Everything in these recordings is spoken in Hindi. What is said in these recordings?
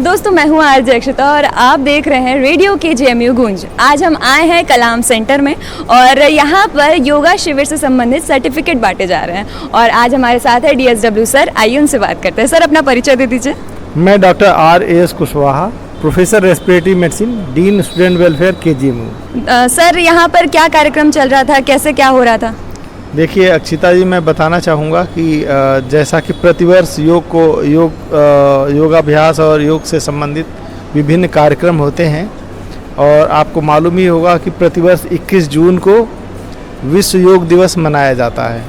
दोस्तों मैं हूँ आरजे अक्षता और आप देख रहे हैं रेडियो KGMU गूंज। आज हम आए हैं कलाम सेंटर में और यहाँ पर योगा शिविर से संबंधित सर्टिफिकेट बांटे जा रहे हैं और आज हमारे साथ है DSW सर। आइए उनसे बात करते हैं। सर अपना परिचय दे दीजिए। मैं doctor RAS Kushwaha, professor respiratory medicine, dean student welfare KGMU। Sir यहाँ पर क्या कार्यक्रम चल रहा था, कैसे क्या हो रहा था? देखिए अक्षिता जी, मैं बताना चाहूँगा कि जैसा कि प्रतिवर्ष योगाभ्यास और योग से संबंधित विभिन्न कार्यक्रम होते हैं और आपको मालूम ही होगा कि प्रतिवर्ष 21 जून को विश्व योग दिवस मनाया जाता है।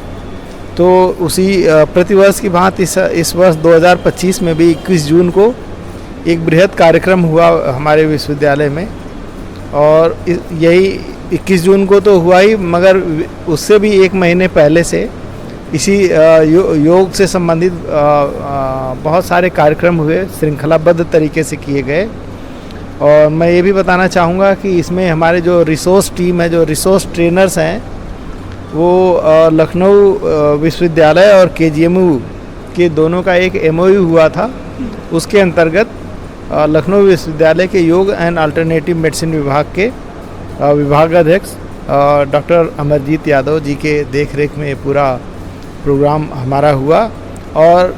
तो उसी प्रतिवर्ष की भांति इस वर्ष 2025 में भी 21 जून को एक बृहद कार्यक्रम हुआ हमारे विश्वविद्यालय में और यही 21 जून को तो हुआ ही, मगर उससे भी एक महीने पहले से इसी योग से संबंधित बहुत सारे कार्यक्रम हुए, श्रृंखलाबद्ध तरीके से किए गए। और मैं ये भी बताना चाहूँगा कि इसमें हमारे जो रिसोर्स टीम है, जो रिसोर्स ट्रेनर्स हैं, वो लखनऊ विश्वविद्यालय और KGMU के दोनों का एक MOU हुआ था। उसके अंतर्गत लखनऊ विश्वविद्यालय के योग एंड अल्टरनेटिव मेडिसिन विभाग के विभागाध्यक्ष डॉक्टर अमरजीत यादव जी के देखरेख में पूरा प्रोग्राम हमारा हुआ। और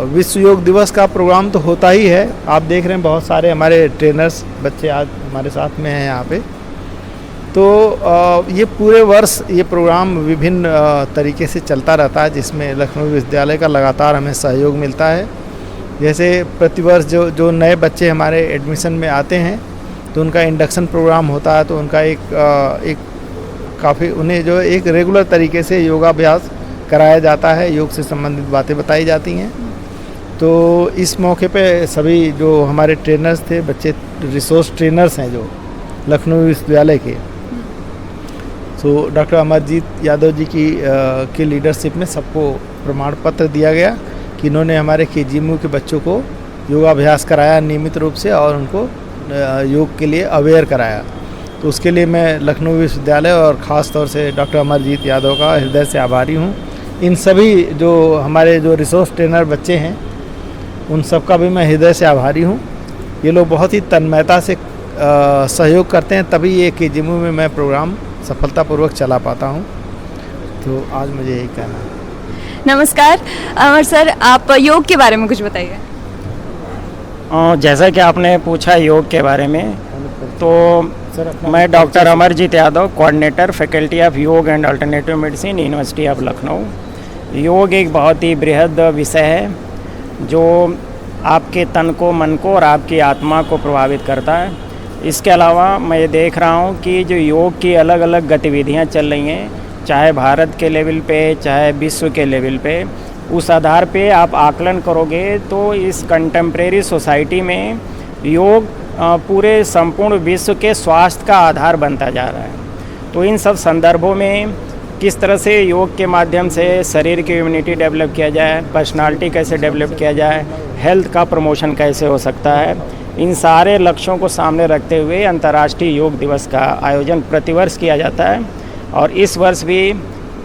विश्व योग दिवस का प्रोग्राम तो होता ही है। आप देख रहे हैं बहुत सारे हमारे ट्रेनर्स बच्चे आज हमारे साथ में हैं यहाँ पे। तो ये पूरे वर्ष ये प्रोग्राम विभिन्न तरीके से चलता रहता है, जिसमें लखनऊ विश्वविद्यालय का लगातार हमें सहयोग मिलता है। जैसे प्रतिवर्ष जो नए बच्चे हमारे एडमिशन में आते हैं तो उनका इंडक्शन प्रोग्राम होता है, तो उनका एक काफ़ी उन्हें जो एक रेगुलर तरीके से योगाभ्यास कराया जाता है, योग से संबंधित बातें बताई जाती हैं। तो इस मौके पे सभी जो हमारे ट्रेनर्स थे, बच्चे रिसोर्स ट्रेनर्स हैं जो लखनऊ विश्वविद्यालय के, तो डॉक्टर अमरजीत यादव जी की लीडरशिप में सबको प्रमाण पत्र दिया गया कि इन्होंने हमारे KGMU के बच्चों को योगाभ्यास कराया नियमित रूप से और उनको योग के लिए अवेयर कराया। तो उसके लिए मैं लखनऊ विश्वविद्यालय और ख़ास तौर से डॉक्टर अमरजीत यादव का हृदय से आभारी हूँ। इन सभी जो हमारे जो रिसोर्स ट्रेनर बच्चे हैं उन सब का भी मैं हृदय से आभारी हूँ। ये लोग बहुत ही तन्मयता से सहयोग करते हैं, तभी ये KGMU में मैं प्रोग्राम सफलतापूर्वक चला पाता हूँ। तो आज मुझे यही कहना है। नमस्कार अमर सर, आप योग के बारे में कुछ बताइए। जैसा कि आपने पूछा योग के बारे में, तो मैं doctor Amarjeet Yadav, coordinator faculty of yoga and alternative medicine, university of Lucknow. Yoga एक बहुत ही बृहद विषय है जो आपके तन को, मन को और आपकी आत्मा को प्रभावित करता है। इसके अलावा मैं ये देख रहा हूँ कि जो योग की अलग अलग गतिविधियाँ चल रही हैं, चाहे भारत के लेवल पे चाहे विश्व के लेवल पे, उस आधार पे आप आकलन करोगे तो इस कंटेम्प्रेरी सोसाइटी में योग पूरे संपूर्ण विश्व के स्वास्थ्य का आधार बनता जा रहा है। तो इन सब संदर्भों में किस तरह से योग के माध्यम से शरीर की इम्यूनिटी डेवलप किया जाए, पर्सनालिटी कैसे डेवलप किया जाए, हेल्थ का प्रमोशन कैसे हो सकता है, इन सारे लक्ष्यों को सामने रखते हुए अंतर्राष्ट्रीय योग दिवस का आयोजन प्रतिवर्ष किया जाता है। और इस वर्ष भी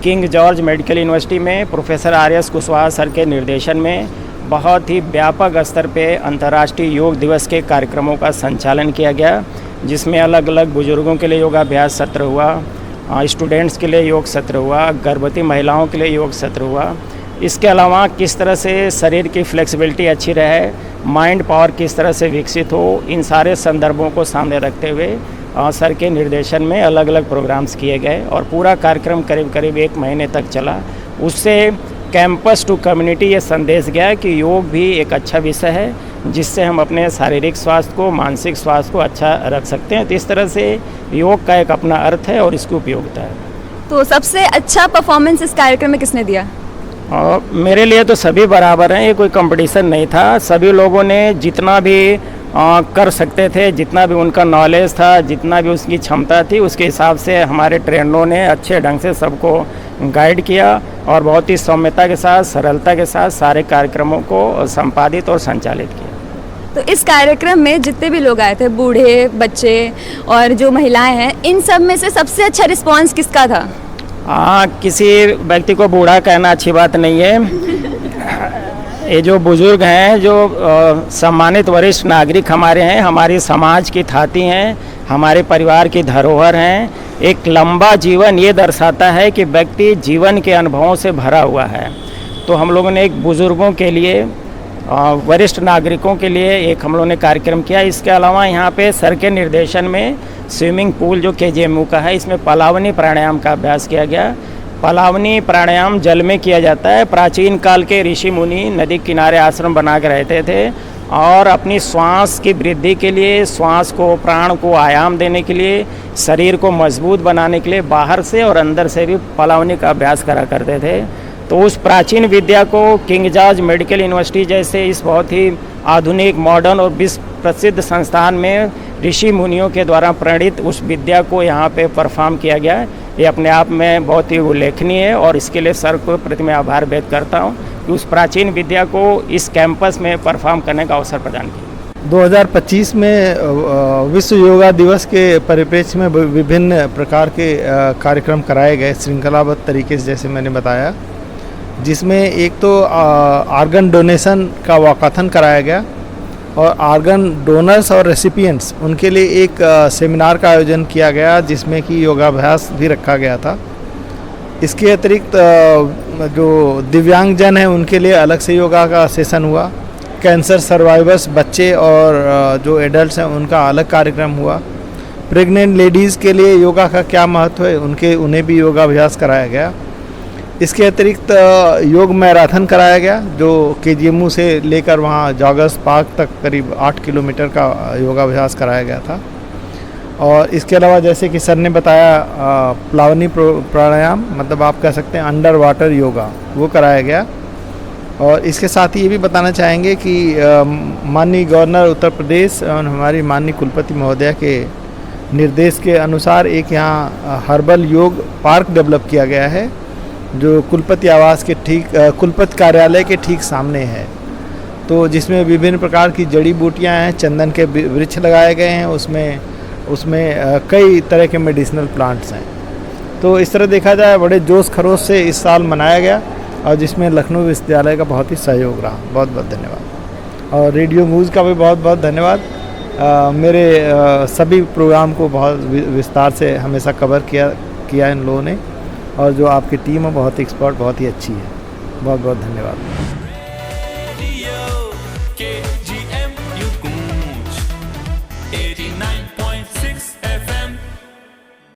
किंग जॉर्ज मेडिकल यूनिवर्सिटी में प्रोफेसर RAS कुशवाहा सर के निर्देशन में बहुत ही व्यापक स्तर पे अंतर्राष्ट्रीय योग दिवस के कार्यक्रमों का संचालन किया गया, जिसमें अलग अलग बुजुर्गों के लिए योगाभ्यास सत्र हुआ, स्टूडेंट्स के लिए योग सत्र हुआ, गर्भवती महिलाओं के लिए योग सत्र हुआ। इसके अलावा किस तरह से शरीर की फ्लेक्सिबिलिटी अच्छी रहे, माइंड पावर किस तरह से विकसित हो, इन सारे संदर्भों को सामने रखते हुए सर के निर्देशन में अलग अलग प्रोग्राम्स किए गए और पूरा कार्यक्रम करीब करीब 1 महीने तक चला। उससे कैंपस टू कम्युनिटी ये संदेश गया कि योग भी एक अच्छा विषय है जिससे हम अपने शारीरिक स्वास्थ्य को, मानसिक स्वास्थ्य को अच्छा रख सकते हैं। तो इस तरह से योग का एक अपना अर्थ है और इसकी उपयोगिता है। तो सबसे अच्छा परफॉर्मेंस इस कार्यक्रम में किसने दिया? मेरे लिए तो सभी बराबर हैं, ये कोई कंपटीशन नहीं था। सभी लोगों ने जितना भी कर सकते थे, जितना भी उनका नॉलेज था, जितना भी उसकी क्षमता थी, उसके हिसाब से हमारे ट्रेनरों ने अच्छे ढंग से सबको गाइड किया और बहुत ही सौम्यता के साथ, सरलता के साथ सारे कार्यक्रमों को संपादित और संचालित किया। तो इस कार्यक्रम में जितने भी लोग आए थे, बूढ़े, बच्चे और जो महिलाएं हैं, इन सब में से सबसे अच्छा रिस्पांस किसका था? किसी व्यक्ति को बूढ़ा कहना अच्छी बात नहीं है। ये जो बुज़ुर्ग हैं, जो सम्मानित वरिष्ठ नागरिक हमारे हैं, हमारे समाज की थाती हैं, हमारे परिवार की धरोहर हैं। एक लंबा जीवन ये दर्शाता है कि व्यक्ति जीवन के अनुभवों से भरा हुआ है। तो हम लोगों ने एक बुज़ुर्गों के लिए, वरिष्ठ नागरिकों के लिए एक हम लोगों ने कार्यक्रम किया। इसके अलावा यहाँ पे सर के निर्देशन में स्विमिंग पूल जो KGMU का है, इसमें पलावनी प्राणायाम का अभ्यास किया गया। पलावनी प्राणायाम जल में किया जाता है। प्राचीन काल के ऋषि मुनि नदी किनारे आश्रम बना के रहते थे और अपनी श्वास की वृद्धि के लिए, श्वास को, प्राण को आयाम देने के लिए, शरीर को मजबूत बनाने के लिए बाहर से और अंदर से भी पलावनी का अभ्यास करा करते थे। तो उस प्राचीन विद्या को किंग जॉर्ज मेडिकल यूनिवर्सिटी जैसे इस बहुत ही आधुनिक, मॉडर्न और विश्व प्रसिद्ध संस्थान में ऋषि मुनियों के द्वारा प्रणीत उस विद्या को यहाँ पे परफॉर्म किया गया है। ये अपने आप में बहुत ही उल्लेखनीय है और इसके लिए सर को प्रति मैं आभार व्यक्त करता हूँ कि उस प्राचीन विद्या को इस कैंपस में परफॉर्म करने का अवसर प्रदान किया। 2025 में विश्व योगा दिवस के परिप्रेक्ष्य में विभिन्न प्रकार के कार्यक्रम कराए गए श्रृंखलाबद्ध तरीके से, जैसे मैंने बताया, जिसमें एक तो आर्गन डोनेशन का वॉकाथन कराया गया और आर्गन डोनर्स और रेसिपिएंट्स उनके लिए एक सेमिनार का आयोजन किया गया, जिसमें कि योगाभ्यास भी रखा गया था। इसके अतिरिक्त जो दिव्यांगजन हैं उनके लिए अलग से योगा का सेशन हुआ। कैंसर सर्वाइवर्स, बच्चे और जो एडल्ट्स हैं उनका अलग कार्यक्रम हुआ। प्रेग्नेंट लेडीज़ के लिए योगा का क्या महत्व है, उन्हें भी योगाभ्यास कराया गया। इसके अतिरिक्त योग मैराथन कराया गया, जो KGMU से लेकर वहाँ जॉगर्स पार्क तक करीब 8 किलोमीटर का योगाभ्यास कराया गया था। और इसके अलावा जैसे कि सर ने बताया, प्लावनी प्राणायाम, मतलब आप कह सकते हैं अंडर वाटर योगा, वो कराया गया। और इसके साथ ही ये भी बताना चाहेंगे कि माननीय गवर्नर उत्तर प्रदेश और हमारी माननीय कुलपति महोदया के निर्देश के अनुसार एक यहाँ हर्बल योग पार्क डेवलप किया गया है, जो कुलपति आवास के कुलपति कार्यालय के ठीक सामने है। तो जिसमें विभिन्न प्रकार की जड़ी बूटियां हैं, चंदन के वृक्ष लगाए गए हैं, उसमें कई तरह के मेडिसिनल प्लांट्स हैं। तो इस तरह देखा जाए बड़े जोश खरोश से इस साल मनाया गया और जिसमें लखनऊ विश्वविद्यालय का बहुत ही सहयोग रहा। बहुत बहुत धन्यवाद। और रेडियो गूंज का भी बहुत बहुत धन्यवाद। मेरे सभी प्रोग्राम को बहुत विस्तार से हमेशा कवर किया इन लोगों ने, और जो आपकी टीम है बहुत एक्सपर्ट, बहुत ही अच्छी है। बहुत बहुत धन्यवाद।